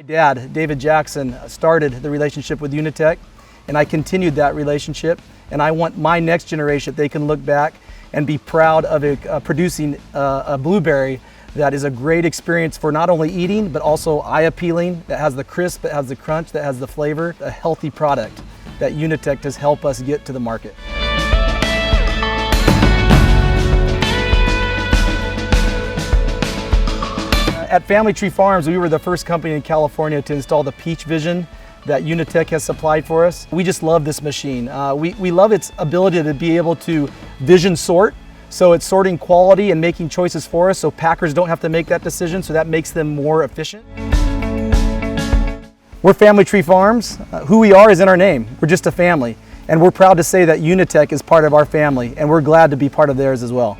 Dad, David Jackson, started the relationship with Unitec, and I continued that relationship. And I want my next generation, they can look back and be proud of producing a blueberry that is a great experience for not only eating, but also eye appealing, that has the crisp, that has the crunch, that has the flavor, a healthy product that Unitec has helped us get to the market. At Family Tree Farms, we were the first company in California to install the Peach Vision that Unitec has supplied for us. We just love this machine. We love its ability to be able to vision sort. So it's sorting quality and making choices for us so packers don't have to make that decision, so that makes them more efficient. We're Family Tree Farms. Who we are is in our name. We're just a family. And we're proud to say that Unitec is part of our family, and we're glad to be part of theirs as well.